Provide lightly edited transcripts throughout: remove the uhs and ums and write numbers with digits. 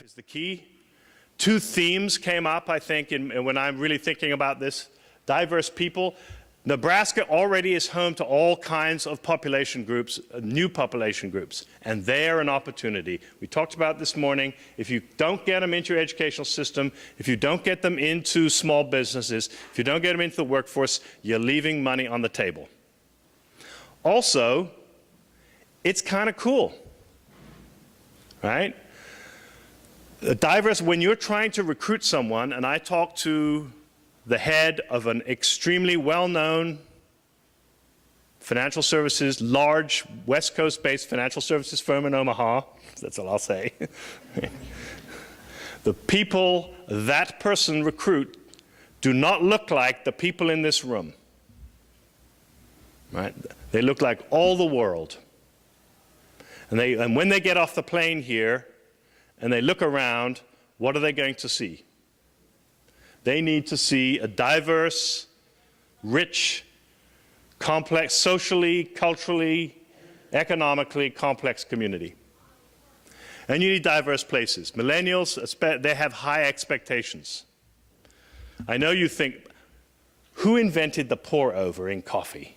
is the key. Two themes came up, I think, when I'm really thinking about this. Diverse people. Nebraska already is home to all kinds of population groups, new population groups, and they're an opportunity. We talked about this morning. If you don't get them into your educational system, if you don't get them into small businesses, if you don't get them into the workforce, you're leaving money on the table. Also, it's kind of cool, right? Diverse, when you're trying to recruit someone, and I talked to the head of an extremely well-known financial services, large West Coast-based financial services firm in Omaha, that's all I'll say. The people that person recruit do not look like the people in this room, right? They look like all the world. And when they get off the plane here, and they look around, what are they going to see? They need to see a diverse, rich, complex, socially, culturally, economically complex community. And you need diverse places. Millennials, they have high expectations. I know you think, who invented the pour-over in coffee?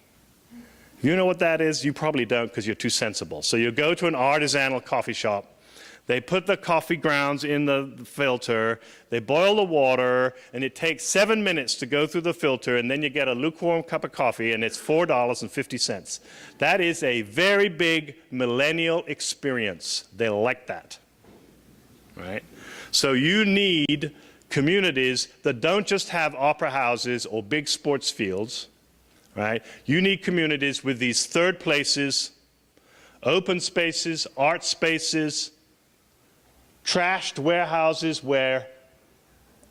You know what that is? You probably don't because you're too sensible. So you go to an artisanal coffee shop. They put the coffee grounds in the filter, they boil the water, and it takes 7 minutes to go through the filter, and then you get a lukewarm cup of coffee, and it's $4.50. That is a very big millennial experience. They like that, right? So you need communities that don't just have opera houses or big sports fields, right? You need communities with these third places, open spaces, art spaces, trashed warehouses where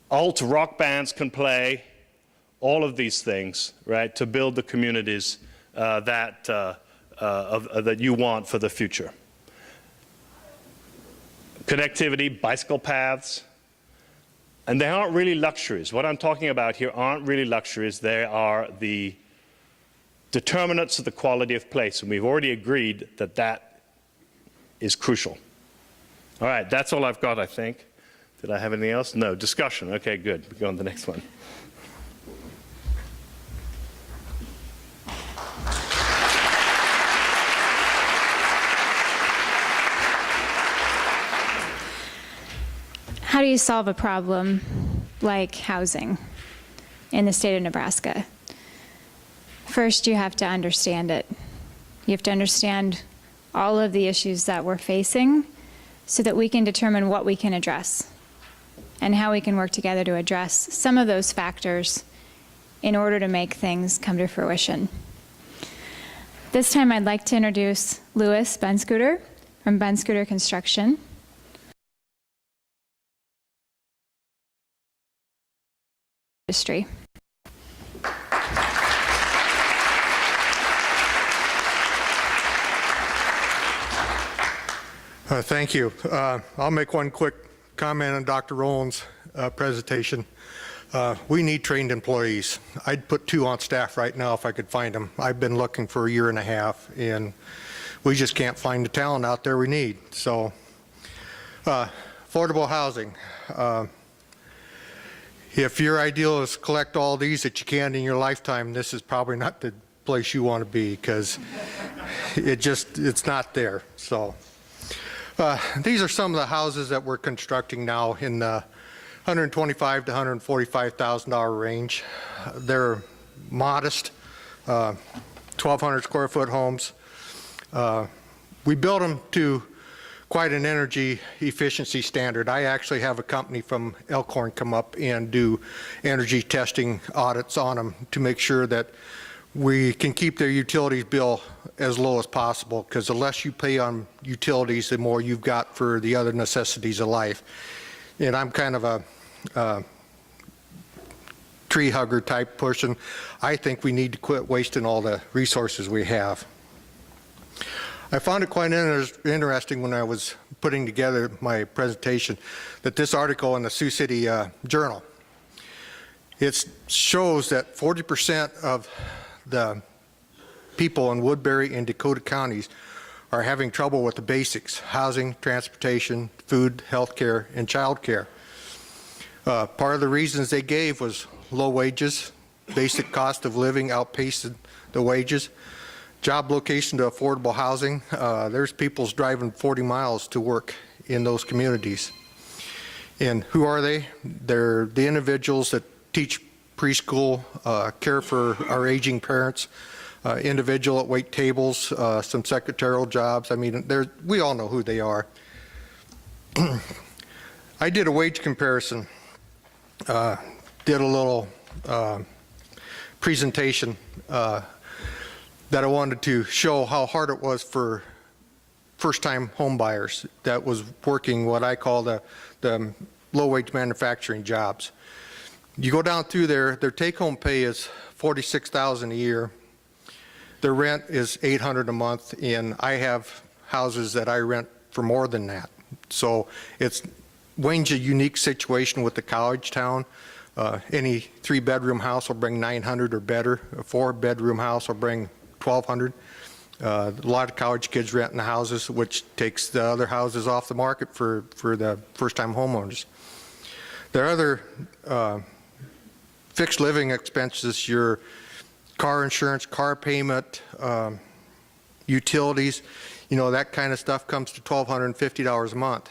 alt rock bands can play, all of these things, right, to build the communities that you want for the future. Connectivity, bicycle paths, and they aren't really luxuries. What I'm talking about here aren't really luxuries. They are the determinants of the quality of place, and we've already agreed that that is crucial. All right, that's all I've got, I think. Did I have anything else? No, discussion. Okay, good. We go on to the next one. How do you solve a problem like housing in the state of Nebraska? First, you have to understand it. You have to understand all of the issues that we're facing so that we can determine what we can address and how we can work together to address some of those factors in order to make things come to fruition. This time I'd like to introduce Louis Benscoter from Benscoter Construction. Industry. Thank you. I'll make one quick comment on Dr. Roland's presentation. We need trained employees. I'd put 2 on staff right now if I could find them. I've been looking for a year and a half, and we just can't find the talent out there we need. So, affordable housing. If your ideal is collect all these that you can in your lifetime, this is probably not the place you want to be because it's not there. So. These are some of the houses that we're constructing now in the $125,000 to $145,000 range. They're modest, 1,200 square foot homes. We built them to quite an energy efficiency standard. I actually have a company from Elkhorn come up and do energy testing audits on them to make sure that we can keep their utilities bill as low as possible, because the less you pay on utilities, the more you've got for the other necessities of life. And I'm kind of a tree hugger type person. I think we need to quit wasting all the resources we have. I found it quite interesting when I was putting together my presentation that this article in the Sioux City Journal, it shows that 40% of the people in Woodbury and Dakota counties are having trouble with the basics: housing, transportation, food, health care, and child care. Part of the reasons they gave was low wages, basic cost of living outpaced the wages, job location to affordable housing. There's people's driving 40 miles to work in those communities. And who are they? They're the individuals that teach preschool, care for our aging parents, individual at wait tables, some secretarial jobs. I mean, we all know who they are. I did a wage comparison, did a little presentation that I wanted to show how hard it was for first-time home buyers that was working what I call the low-wage manufacturing jobs. You go down through there, their take-home pay is $46,000 a year. Their rent is $800 a month, and I have houses that I rent for more than that. So it's Wayne's a unique situation with the college town. Any 3-bedroom house will bring $900 or better. A 4-bedroom house will bring $1,200. A lot of college kids rent in the houses, which takes the other houses off the market for the first-time homeowners. There are other fixed living expenses, your car insurance, car payment, utilities, that kind of stuff comes to $1,250 a month.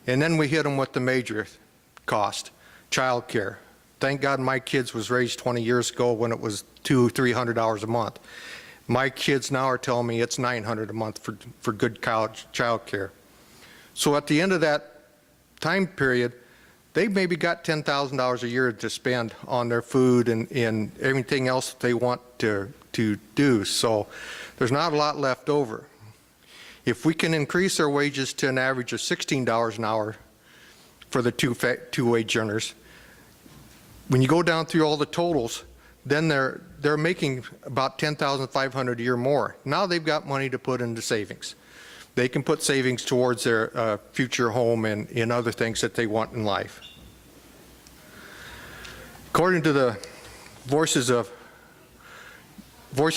And then we hit them with the major cost, child care. Thank God my kids was raised 20 years ago when it was $200-300 a month. My kids now are telling me it's $900 a month for good college child care. So at the end of that time period, they maybe got $10,000 a year to spend on their food and everything else that they want to do. So there's not a lot left over. If we can increase their wages to an average of $16 an hour for the two wage earners, when you go down through all the totals, then they're making about $10,500 a year more. Now they've got money to put into savings. They can put savings towards their future home and other things that they want in life. According to the Voices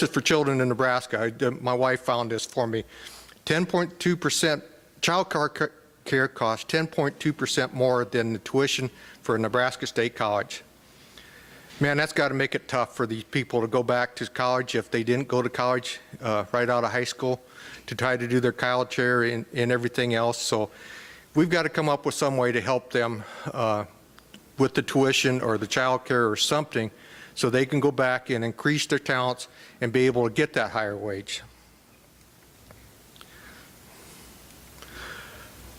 for Children in Nebraska, my wife found this for me. 10.2% child care costs 10.2% more than the tuition for a Nebraska State College. Man, that's got to make it tough for these people to go back to college if they didn't go to college right out of high school to try to do their college care and everything else. So we've got to come up with some way to help them with the tuition or the child care or something so they can go back and increase their talents and be able to get that higher wage.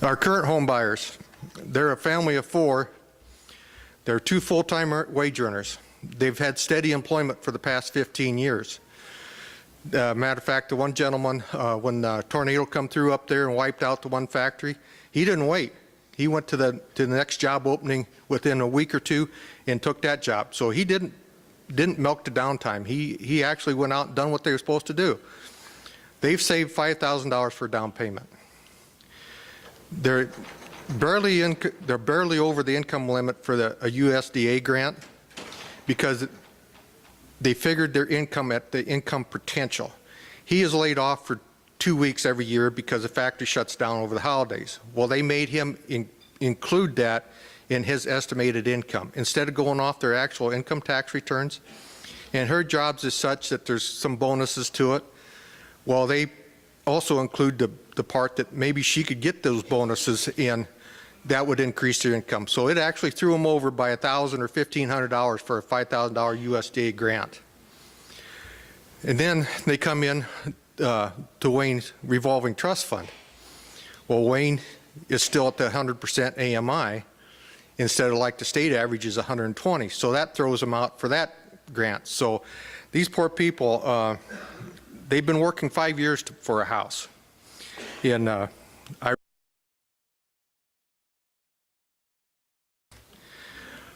Our current home buyers, they're a family of 4. They're 2 full-time wage earners. They've had steady employment for the past 15 years. Matter of fact, the one gentleman, when the tornado come through up there and wiped out the one factory, he didn't wait. He went to the next job opening within a week or 2 and took that job. So he didn't milk the downtime. He actually went out and done what they were supposed to do. They've saved $5,000 for down payment. They're barely over the income limit for a USDA grant because they figured their income at the income potential. He is laid off for 2 weeks every year because the factory shuts down over the holidays. Well, they made him include that in his estimated income instead of going off their actual income tax returns. And her jobs is such that there's some bonuses to it. Well, they also include the part that maybe she could get those bonuses in, that would increase their income. So it actually threw them over by $1,000 or $1,500 for a $5,000 USDA grant. And then they come in to Wayne's revolving trust fund. Well, Wayne is still at the 100% AMI instead of like the state average is 120. So that throws them out for that grant. So these poor people, they've been working 5 years for a house. And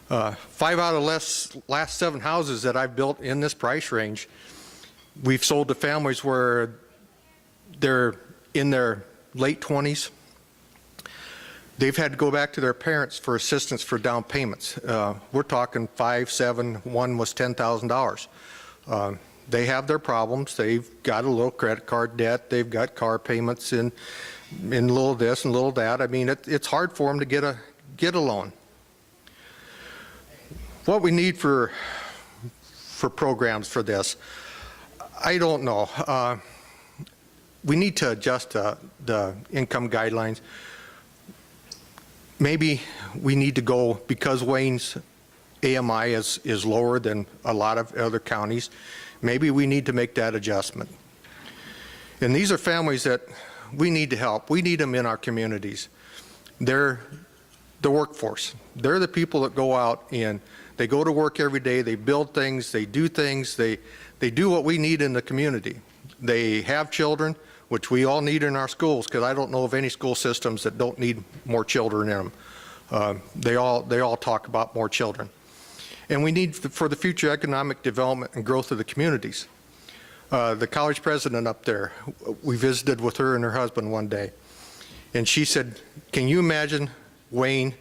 5 out of the last 7 houses that I've built in this price range, we've sold to families where they're in their late 20s. They've had to go back to their parents for assistance for down payments. We're talking 5, 7, one was $10,000. they have their problems. They've got a little credit card debt. They've got car payments and little this and little that. I mean, it's hard for them to get a loan. What we need for programs for this, I don't know. We need to adjust the income guidelines. Maybe we need to go, because Wayne's AMI is lower than a lot of other counties, maybe we need to make that adjustment. And these are families that we need to help. We need them in our communities. They're the workforce. They're the people that go out and they go to work every day, they build things, they do things, they do what we need in the community. They have children, which we all need in our schools, because I don't know of any school systems that don't need more children in them. They all talk about more children. And we need for the future economic development and growth of the communities. The college president up there, we visited with her and her husband one day, and she said, can you imagine Wayne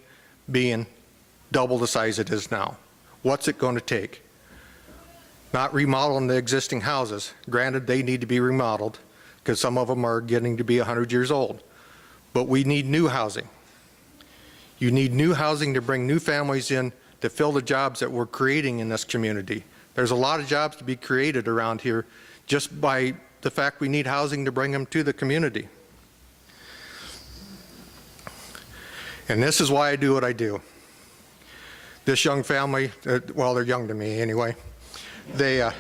being double the size it is now? What's it going to take? Not remodeling the existing houses. Granted, they need to be remodeled because some of them are getting to be 100 years old. But we need new housing. You need new housing to bring new families in to fill the jobs that we're creating in this community. There's a lot of jobs to be created around here just by the fact we need housing to bring them to the community. And this is why I do what I do. This young family, well, they're young to me anyway, they've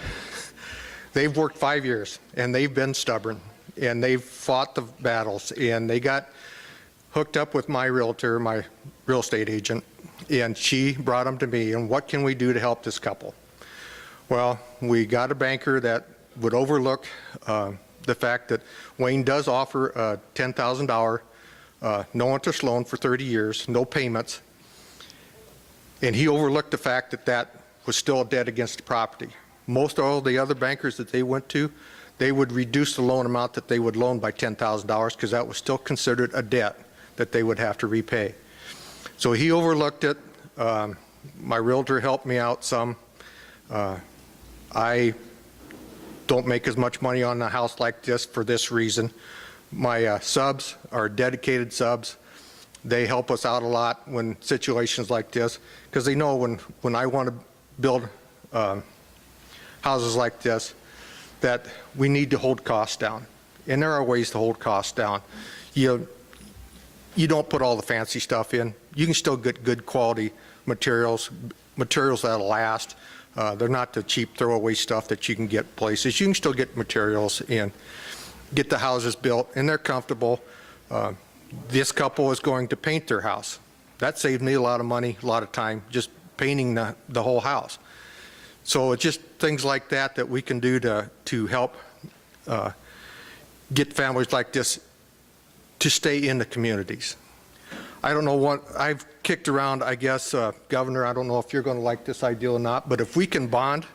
worked 5 years and they've been stubborn and they've fought the battles, and they got hooked up with my realtor, my real estate agent, and she brought them to me. And what can we do to help this couple? Well, we got a banker that would overlook the fact that Wayne does offer a $10,000 no interest loan for 30 years, no payments. And he overlooked the fact that that was still a debt against the property. Most all the other bankers that they went to, they would reduce the loan amount that they would loan by $10,000 because that was still considered a debt that they would have to repay. So he overlooked it. My realtor helped me out some. I don't make as much money on a house like this for this reason. My subs are dedicated subs. They help us out a lot when situations like this, because they know when I want to build houses like this, that we need to hold costs down. And there are ways to hold costs down. You don't put all the fancy stuff in. You can still get good quality materials that'll last. They're not the cheap throwaway stuff that you can get places. You can still get materials and get the houses built, and they're comfortable. This couple is going to paint their house. That saved me a lot of money, a lot of time, just painting the whole house. So it's just things like that that we can do to help get families like this to stay in the communities. I don't know what, I've kicked around, I guess, Governor, I don't know if you're going to like this idea or not, but if we can bond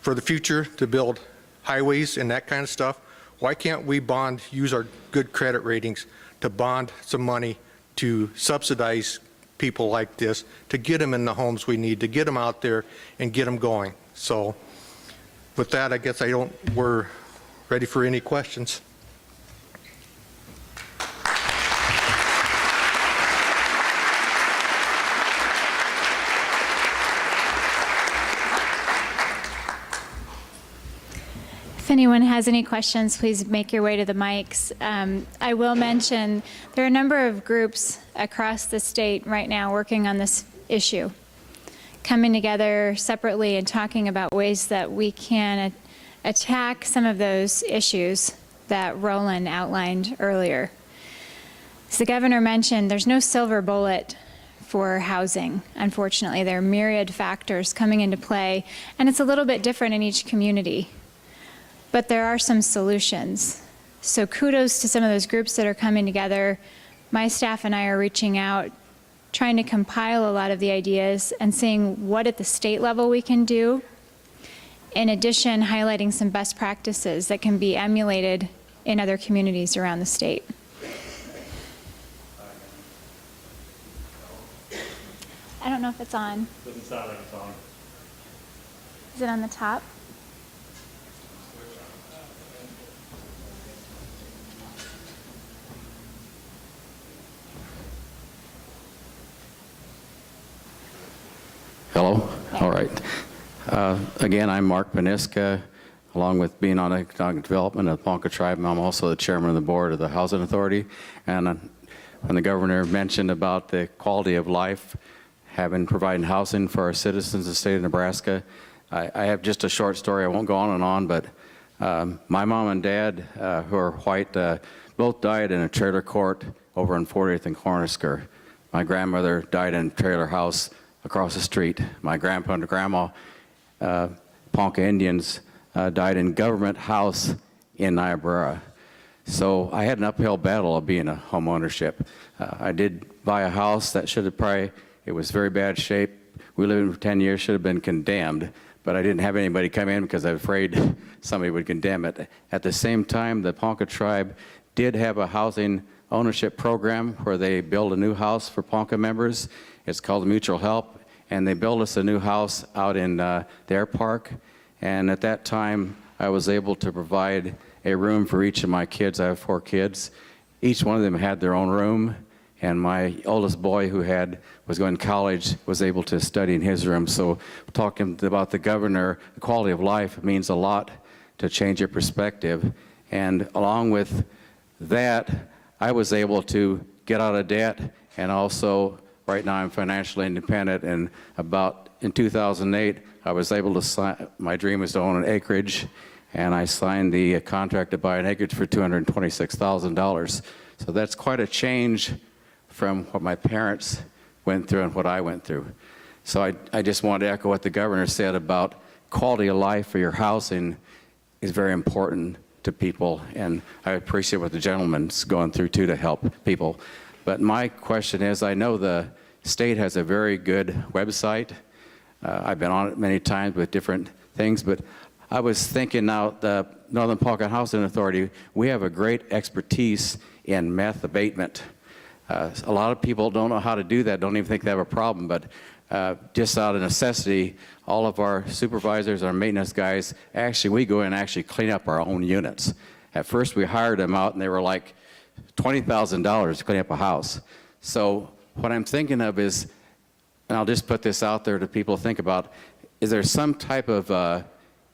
for the future to build highways and that kind of stuff, why can't we bond, use our good credit ratings to bond some money to subsidize people like this, to get them in the homes we need, to get them out there and get them going. So with that, I guess we're ready for any questions. If anyone has any questions, please make your way to the mics. I will mention there are a number of groups across the state right now working on this issue, coming together separately and talking about ways that we can attack some of those issues that Roland outlined earlier. As the governor mentioned, there's no silver bullet for housing. Unfortunately, there are myriad factors coming into play, and it's a little bit different in each community. But there are some solutions. So kudos to some of those groups that are coming together. My staff and I are reaching out, trying to compile a lot of the ideas and seeing what at the state level we can do. In addition, highlighting some best practices that can be emulated in other communities around the state. I don't know if it's on. Doesn't sound like it's on. Is it on the top? Again, I'm Mark Paniska. Along with being on economic development of the Ponca Tribe, I'm also the chairman of the board of the Housing Authority. And when the governor mentioned about the quality of life, providing housing for our citizens in the state of Nebraska, I have just a short story. I won't go on and on, but my mom and dad, who are white, both died in a trailer court over on 40th and Cornhusker. My grandmother died in a trailer house across the street. My grandpa and grandma, Ponca Indians, died in government house in Niobrara. So I had an uphill battle of being a home ownership. I did buy a house that should have it was very bad shape. We lived in for 10 years, should have been condemned, but I didn't have anybody come in because I was afraid somebody would condemn it. At the same time, the Ponca Tribe did have a housing ownership program where they build a new house for Ponca members. It's called Mutual Help, and they built us a new house out in their park. And at that time, I was able to provide a room for each of my kids. I have 4 kids. Each one of them had their own room, and my oldest boy, who was going to college, was able to study in his room. So talking about the governor, the quality of life means a lot to change your perspective. And along with that, I was able to get out of debt, and also right now I'm financially independent. And in 2008, I was able to sign, my dream was to own an acreage, and I signed the contract to buy an acreage for $226,000. So that's quite a change from what my parents went through and what I went through. So I just want to echo what the governor said about quality of life for your housing is very important to people, and I appreciate what the gentleman's going through too to help people. But my question is, I know the state has a very good website. I've been on it many times with different things, but I was thinking now, the Northern Ponca Housing Authority, we have a great expertise in meth abatement. A lot of people don't know how to do that, don't even think they have a problem, but just out of necessity, all of our supervisors, our maintenance guys, actually we go in and actually clean up our own units. At first we hired them out and they were like $20,000 to clean up a house. So what I'm thinking of is, and I'll just put this out there to people to think about, is there some type of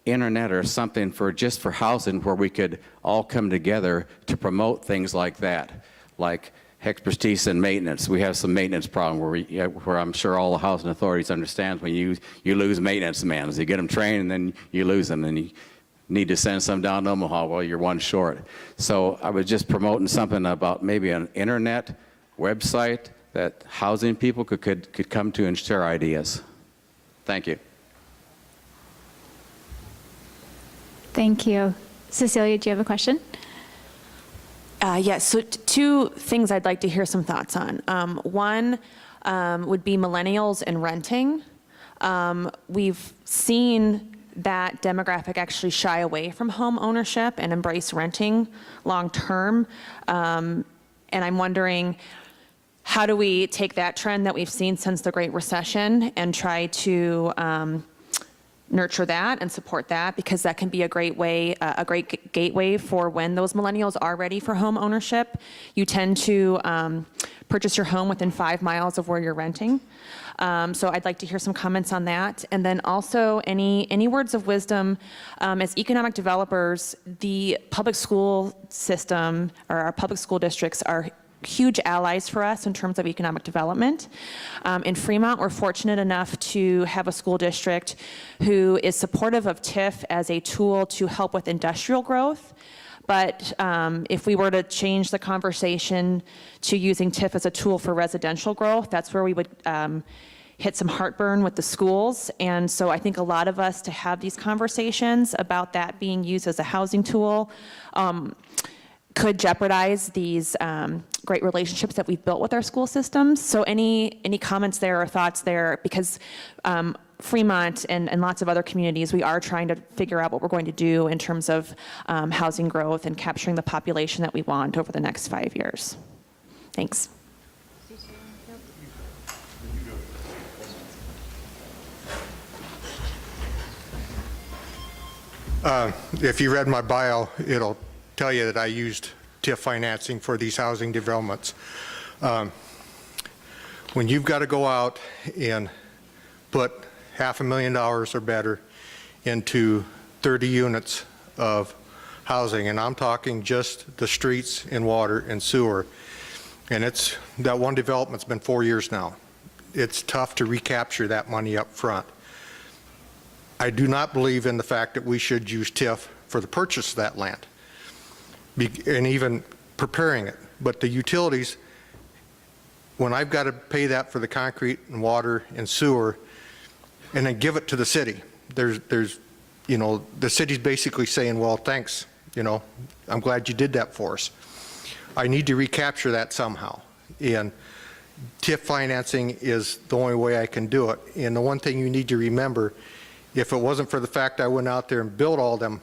internet or something just for housing where we could all come together to promote things like that, like expertise in maintenance. We have some maintenance problem where I'm sure all the housing authorities understand when you lose maintenance men. You get them trained and then you lose them, and you need to send some down to Omaha, well, you're one short. So I was just promoting something about maybe an internet website that housing people could come to and share ideas. Thank you. Thank you. Cecilia, do you have a question? Yes, so 2 things I'd like to hear some thoughts on. One would be millennials and renting. We've seen that demographic actually shy away from home ownership and embrace renting long term. And I'm wondering, how do we take that trend that we've seen since the Great Recession and try to nurture that and support that, because that can be a great way, a great gateway for when those millennials are ready for home ownership. You tend to purchase your home within 5 miles of where you're renting. So I'd like to hear some comments on that. And then also any words of wisdom, as economic developers, the public school system or our public school districts are huge allies for us in terms of economic development. In Fremont, we're fortunate enough to have a school district who is supportive of TIF as a tool to help with industrial growth. But if we were to change the conversation to using TIF as a tool for residential growth, that's where we would hit some heartburn with the schools. And so I think a lot of us to have these conversations about that being used as a housing tool could jeopardize these great relationships that we've built with our school systems. So any comments there or thoughts there, because Fremont and lots of other communities, we are trying to figure out what we're going to do in terms of housing growth and capturing the population that we want over the next 5 years. Thanks. If you read my bio, it'll tell you that I used TIF financing for these housing developments. When you've got to go out and put $500,000 or better into 30 units of housing, and I'm talking just the streets and water and sewer. And that one development's been 4 years now. It's tough to recapture that money up front. I do not believe in the fact that we should use TIF for the purchase of that land and even preparing it. But the utilities, when I've got to pay that for the concrete and water and sewer and then give it to the city, there's you know, the city's basically saying, well, thanks, you know, I'm glad you did that for us. I need to recapture that somehow. And TIF financing is the only way I can do it. And the one thing you need to remember, if it wasn't for the fact I went out there and built all them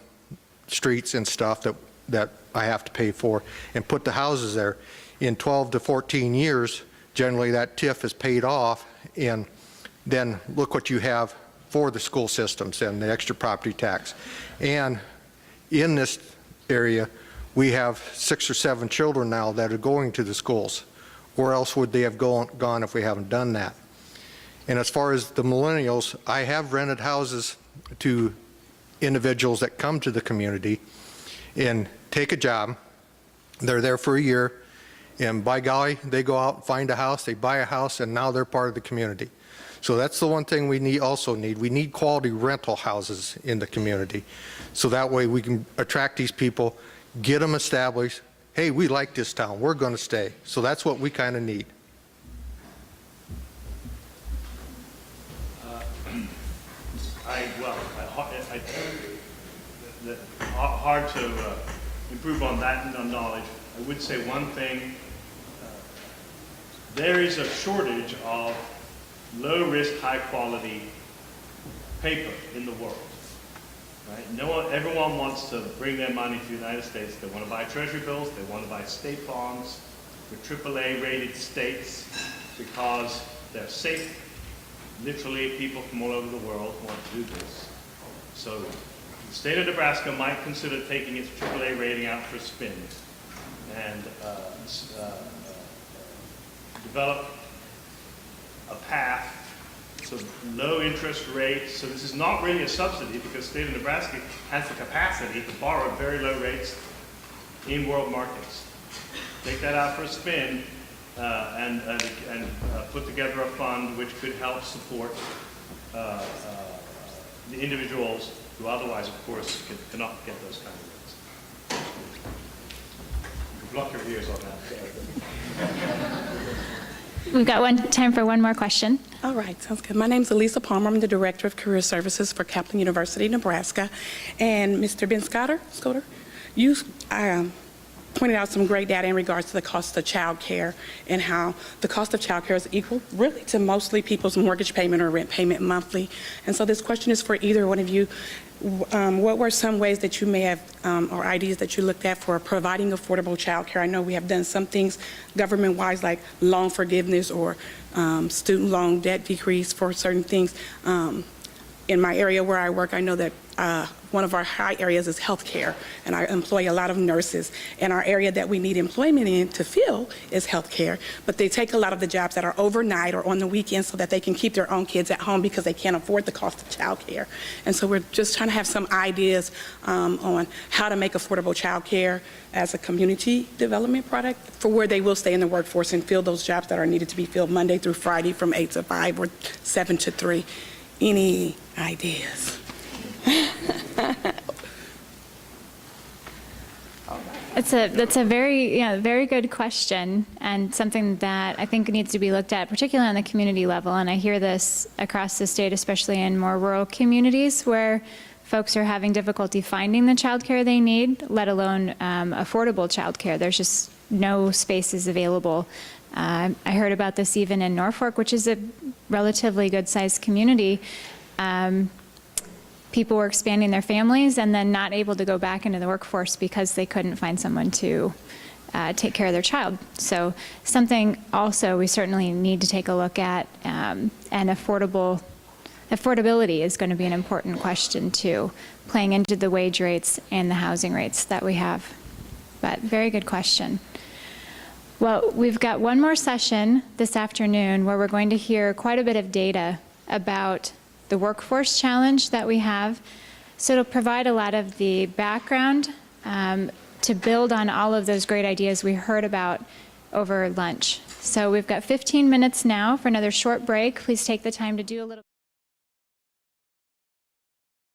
streets and stuff that I have to pay for and put the houses there, in 12 to 14 years, generally that TIF is paid off, and then look what you have for the school systems and the extra property tax. And in this area, we have 6 or 7 children now that are going to the schools. Where else would they have gone if we haven't done that? And as far as the millennials, I have rented houses to individuals that come to the community and take a job. They're there for a year, and by golly, they go out and find a house, they buy a house, and now they're part of the community. So that's the one thing we also need. We need quality rental houses in the community. So that way we can attract these people, get them established. Hey, we like this town, we're going to stay. So that's what we kind of need. Hard to improve on that knowledge. I would say one thing, there is a shortage of low-risk, high-quality paper in the world. Right? Everyone wants to bring their money to the United States. They want to buy treasury bills, they want to buy state bonds with AAA-rated states because they're safe. Literally, people from all over the world want to do this. So the state of Nebraska might consider taking its AAA rating out for a spin and develop a path, so low interest rates. So this is not really a subsidy because the state of Nebraska has the capacity to borrow at very low rates in world markets. Take that out for a spin and put together a fund which could help support the individuals who otherwise, of course, cannot get those kind of rates. You can block your ears on that. We've got time for one more question. All right, sounds good. My name is Elisa Palmer. I'm the Director of Career Services for Kaplan University, Nebraska. And Mr. Benscoter, you pointed out some great data in regards to the cost of child care and how the cost of child care is equal really to mostly people's mortgage payment or rent payment monthly. And so this question is for either one of you. What were some ways that you may have, or ideas that you looked at for providing affordable child care? I know we have done some things government-wise like loan forgiveness or student loan debt decrease for certain things. In my area where I work, I know that one of our high areas is healthcare, and I employ a lot of nurses. And our area that we need employment in to fill is healthcare, but they take a lot of the jobs that are overnight or on the weekends so that they can keep their own kids at home because they can't afford the cost of childcare. And so we're just trying to have some ideas on how to make affordable childcare as a community development product for where they will stay in the workforce and fill those jobs that are needed to be filled Monday through Friday from 8 to 5 or 7 to 3. Any ideas? That's a very good question, and something that I think needs to be looked at, particularly on the community level. And I hear this across the state, especially in more rural communities where folks are having difficulty finding the childcare they need, let alone affordable childcare. There's just no spaces available. I heard about this even in Norfolk, which is a relatively good-sized community. People were expanding their families and then not able to go back into the workforce because they couldn't find someone to take care of their child. So something also we certainly need to take a look at, and affordability is going to be an important question too, playing into the wage rates and the housing rates that we have. But very good question. Well, we've got one more session this afternoon where we're going to hear quite a bit of data about the workforce challenge that we have. So it'll provide a lot of the background to build on all of those great ideas we heard about over lunch. So we've got 15 minutes now for another short break. Please take the time to do a little